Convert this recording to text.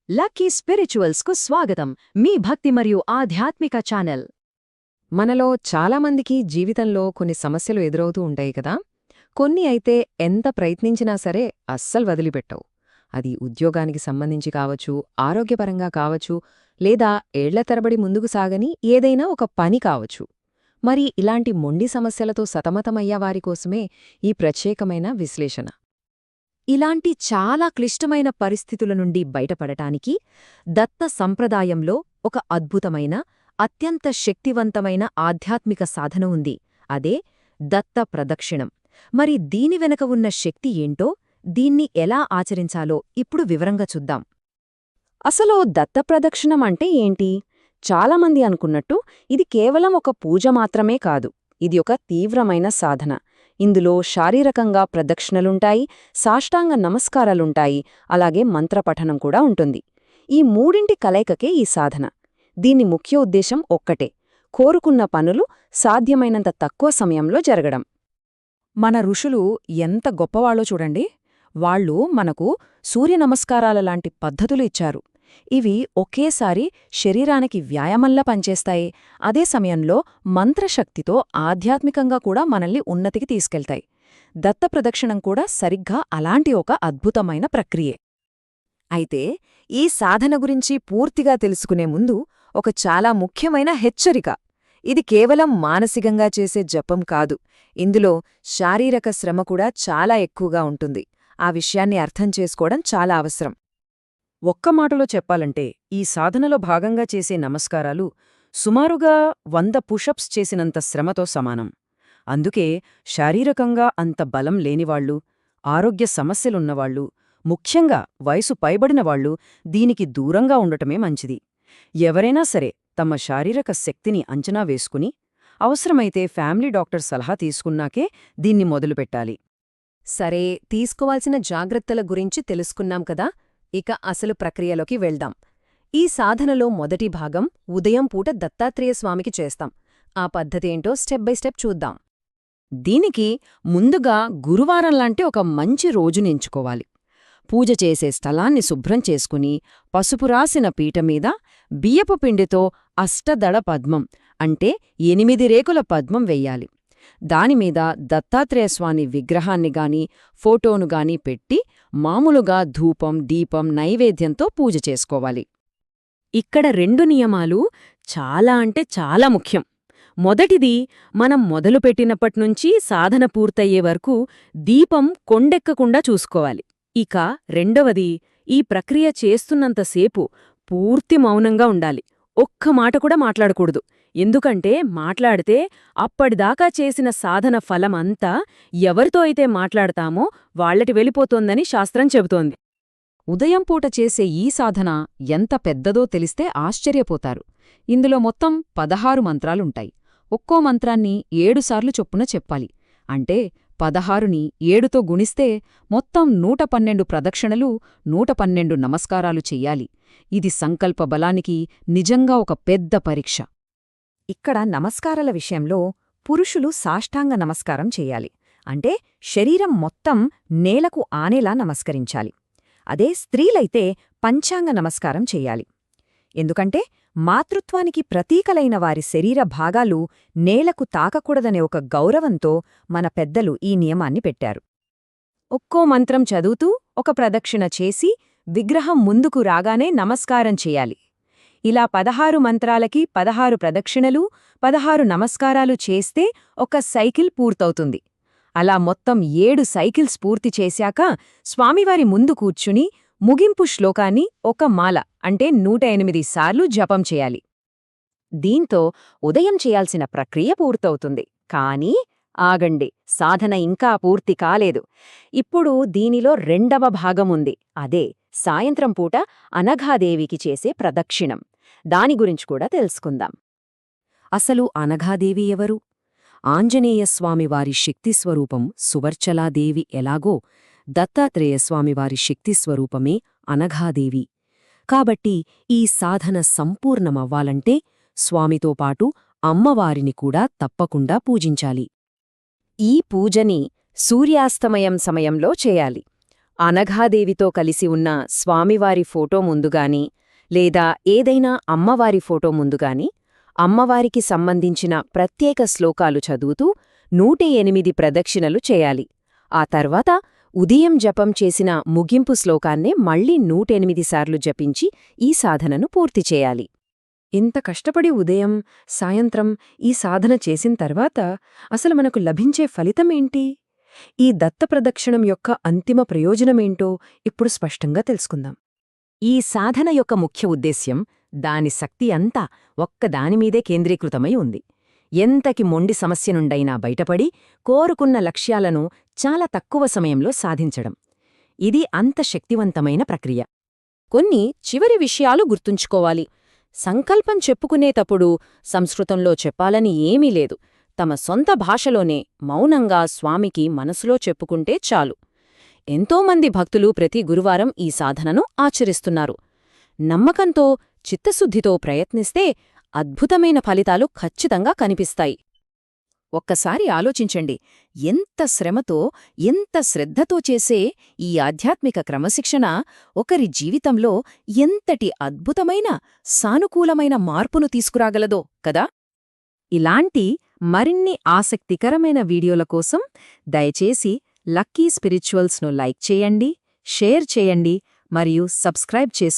Lucky స్పిరిచువల్స్కు స్వాగతం, మీ భక్తి మరియు ఆధ్యాత్మిక ఛానల్. మనలో చాలామందికి జీవితంలో కొన్ని సమస్యలు ఎదురవుతూ ఉంటాయి కదా. కొన్ని అయితే ఎంత ప్రయత్నించినా సరే అస్సలు వదిలిపెట్టవు. అది ఉద్యోగానికి సంబంధించి కావచ్చు, ఆరోగ్యపరంగా కావచ్చు, లేదా ఏళ్ల తరబడి ముందుకు సాగని ఏదైనా ఒక పని కావచ్చు. మరి ఇలాంటి మొండి సమస్యలతో సతమతమయ్యేవారి కోసమే ఈ ప్రత్యేకమైన విశ్లేషణ. ఇలాంటి చాలా క్లిష్టమైన పరిస్థితుల నుండి బయటపడటానికి దత్త సంప్రదాయంలో ఒక అద్భుతమైన, అత్యంత శక్తివంతమైన ఆధ్యాత్మిక సాధన ఉంది. అదే దత్త ప్రదక్షిణం. మరి దీని వెనక ఉన్న శక్తి ఏంటో, దీన్ని ఎలా ఆచరించాలో ఇప్పుడు వివరంగా చూద్దాం. అసలు దత్త ప్రదక్షిణం అంటే ఏంటి? చాలామంది అనుకున్నట్టు ఇది కేవలం ఒక పూజ మాత్రమే కాదు. ఇది ఒక తీవ్రమైన సాధన. ఇందులో శారీరకంగా ప్రదక్షిణలుంటాయి, సాష్టాంగ నమస్కారాలుంటాయి, అలాగే మంత్రపఠనం కూడా ఉంటుంది. ఈ మూడింటి కలయికకే ఈ సాధన. దీని ముఖ్య ఉద్దేశం ఒక్కటే: కోరుకున్న పనులు సాధ్యమైనంత తక్కువ సమయంలో జరగడం. మన ఋషులు ఎంత గొప్పవాళ్ళో చూడండి. వాళ్ళు మనకు సూర్యనమస్కారాల లాంటి పద్ధతులు ఇచ్చారు. ఇవి ఒకేసారి శరీరానికి వ్యాయామంలా పనిచేస్తాయి. అదే సమయంలో మంత్రశక్తితో ఆధ్యాత్మికంగా కూడా మనల్ని ఉన్నతికి తీసుకెళ్తాయి. దత్త ప్రదక్షిణం కూడా సరిగ్గా అలాంటి ఒక అద్భుతమైన ప్రక్రియే. అయితే ఈ సాధన గురించి పూర్తిగా తెలుసుకునే ముందు ఒక చాలా ముఖ్యమైన హెచ్చరిక. ఇది కేవలం మానసికంగా చేసే జపం కాదు. ఇందులో శారీరక శ్రమ కూడా చాలా ఎక్కువగా ఉంటుంది. ఆ విషయాన్ని అర్థం చేసుకోవడం చాలా అవసరం. ఒక్క మాటలో చెప్పాలంటే, ఈ సాధనలో భాగంగా చేసే నమస్కారాలు సుమారుగా 100 పుషప్స్ చేసినంత శ్రమతో సమానం. అందుకే శారీరకంగా అంత బలం లేనివాళ్లు, ఆరోగ్య సమస్యలున్నవాళ్లు, ముఖ్యంగా వయసు పైబడినవాళ్లు దీనికి దూరంగా ఉండటమే మంచిది. ఎవరైనా సరే తమ శారీరక శక్తిని అంచనా వేసుకుని, అవసరమైతే ఫ్యామిలీ డాక్టర్ సలహా తీసుకున్నాకే దీన్ని మొదలుపెట్టాలి. సరే, తీసుకోవాల్సిన జాగ్రత్తల గురించి తెలుసుకున్నాం కదా. ఇక అసలు ప్రక్రియలోకి వెళ్దాం. ఈ సాధనలో మొదటి భాగం ఉదయం పూట దత్తాత్రేయ స్వామికి చేస్తాం. ఆ పద్ధతేంటో స్టెప్ బై స్టెప్ చూద్దాం. దీనికి ముందుగా గురువారంలాంటి ఒక మంచి రోజుని ఎంచుకోవాలి. పూజ చేసే స్థలాన్ని శుభ్రం చేసుకుని, పసుపు రాసిన పీటమీద బియ్యపు పిండితో అష్టదళ పద్మం అంటే 8 రేకుల పద్మం వెయ్యాలి. దానిమీద దత్తాత్రేయస్వామి విగ్రహాన్ని గాని ఫోటోను గాని పెట్టి మామూలుగా ధూపం, దీపం, నైవేద్యంతో పూజ చేసుకోవాలి. ఇక్కడ 2 నియమాలు చాలా అంటే చాలా ముఖ్యం. మొదటిది, మనం మొదలుపెట్టినప్పట్నుంచి సాధన పూర్తయ్యే వరకు దీపం కొండెక్కకుండా చూసుకోవాలి. ఇక రెండవది, ఈ ప్రక్రియ చేస్తున్నంతసేపు పూర్తి మౌనంగా ఉండాలి. ఒక్క మాట కూడా మాట్లాడకూడదు. ఎందుకంటే మాట్లాడితే అప్పటిదాకా చేసిన సాధన ఫలమంతా ఎవరితో అయితే మాట్లాడతామో వాళ్లటి వెళ్ళిపోతోందని శాస్త్రం చెబుతోంది. ఉదయం పూట చేసే ఈ సాధన ఎంత పెద్దదో తెలిస్తే ఆశ్చర్యపోతారు. ఇందులో మొత్తం 16 మంత్రాలుంటాయి. ఒక్కో మంత్రాన్ని 7 సార్లు చొప్పున చెప్పాలి. అంటే 16ని 7తో గుణిస్తే మొత్తం 112 ప్రదక్షిణలు, 112 నమస్కారాలు చెయ్యాలి. ఇది సంకల్ప బలానికి నిజంగా ఒక పెద్ద పరీక్ష. ఇక్కడ నమస్కారాల విషయంలో పురుషులు సాష్టాంగ నమస్కారం చెయ్యాలి. అంటే శరీరం మొత్తం నేలకు ఆనేలా నమస్కరించాలి. అదే స్త్రీలైతే పంచాంగ నమస్కారం చెయ్యాలి. ఎందుకంటే మాతృత్వానికి ప్రతీకలైన వారి శరీర భాగాలు నేలకు తాకకూడదనే ఒక గౌరవంతో మన పెద్దలు ఈ నియమాన్ని పెట్టారు. ఒక్కో మంత్రం చదువుతూ ఒక ప్రదక్షిణ చేసి విగ్రహం ముందుకు రాగానే నమస్కారం చెయ్యాలి. ఇలా 16 మంత్రాలకి 16 ప్రదక్షిణలు, 16 నమస్కారాలు చేస్తే ఒక సైకిల్ పూర్తవుతుంది. అలా మొత్తం 7 సైకిల్స్ పూర్తి చేశాక స్వామివారి ముందు కూర్చుని ముగింపు శ్లోకాన్ని ఒక మాల అంటే 108 సార్లు జపం చేయాలి. దీంతో ఉదయం చేయాల్సిన ప్రక్రియ పూర్తవుతుంది. కానీ ఆగండి, సాధన ఇంకా పూర్తి కాలేదు. ఇప్పుడు దీనిలో రెండవ భాగముంది. అదే సాయంత్రం పూట అనఘాదేవికి చేసే ప్రదక్షిణం. దాని గురించి కూడా తెలుసుకుందాం. అసలు అనఘాదేవి ఎవరు? ఆంజనేయస్వామివారి శక్తిస్వరూపం సువర్చలాదేవి ఎలాగో దత్తాత్రేయస్వామివారి శక్తిస్వరూపమే అనఘాదేవి. కాబట్టి ఈ సాధన సంపూర్ణమవ్వాలంటే స్వామితో పాటు అమ్మవారిని కూడా తప్పకుండా పూజించాలి. ఈ పూజని సూర్యాస్తమయం సమయంలో చేయాలి. అనఘాదేవితో కలిసి ఉన్న స్వామివారి ఫోటో ముందుగాని లేదా ఏదైనా అమ్మవారి ఫోటో ముందుగాని అమ్మవారికి సంబంధించిన ప్రత్యేక శ్లోకాలు చదువుతూ 108 ప్రదక్షిణలు చేయాలి. ఆ తర్వాత ఉదయం జపం చేసిన ముగింపు శ్లోకాన్నే మళ్లీ 108 సార్లు జపించి ఈ సాధనను పూర్తి చేయాలి. ఇంత కష్టపడి ఉదయం, సాయంత్రం ఈ సాధన చేసిన తర్వాత అసలు మనకు లభించే ఫలితమేంటి? ఈ దత్తప్రదక్షిణం యొక్క అంతిమ ప్రయోజనమేంటో ఇప్పుడు స్పష్టంగా తెలుసుకుందాం. ఈ సాధన యొక్క ముఖ్య ఉద్దేశ్యం దాని శక్తి అంతా ఒక్కదానిమీదే కేంద్రీకృతమై ఉంది. ఎంతకి మొండి సమస్య నుండైనా బయటపడి కోరుకున్న లక్ష్యాలను చాలా తక్కువ సమయంలో సాధించడం. ఇది అంత శక్తివంతమైన ప్రక్రియ. కొన్ని చివరి విషయాలు గుర్తుంచుకోవాలి. సంకల్పం చెప్పుకునేటప్పుడు సంస్కృతంలో చెప్పాలని ఏమీ లేదు. తమ సొంత భాషలోనే మౌనంగా స్వామికి మనసులో చెప్పుకుంటే చాలు. ఎంతోమంది భక్తులు ప్రతి గురువారం ఈ సాధనను ఆచరిస్తున్నారు. నమ్మకంతో, చిత్తశుద్ధితో ప్రయత్నిస్తే అద్భుతమైన ఫలితాలు ఖచ్చితంగా కనిపిస్తాయి. ఒక్కసారి ఆలోచించండి, ఎంత శ్రమతో, ఎంత శ్రద్ధతో చేసే ఈ ఆధ్యాత్మిక క్రమశిక్షణ ఒకరి జీవితంలో ఎంతటి అద్భుతమైన, సానుకూలమైన మార్పును తీసుకురాగలదో కదా? ఇలాంటి మరిన్ని ఆసక్తికరమైన వీడియోల కోసం దయచేసి లక్కీ స్పిరిచువల్స్ను లైక్ చేయండి, షేర్ చేయండి మరియు సబ్స్క్రైబ్ చేసుకోండి.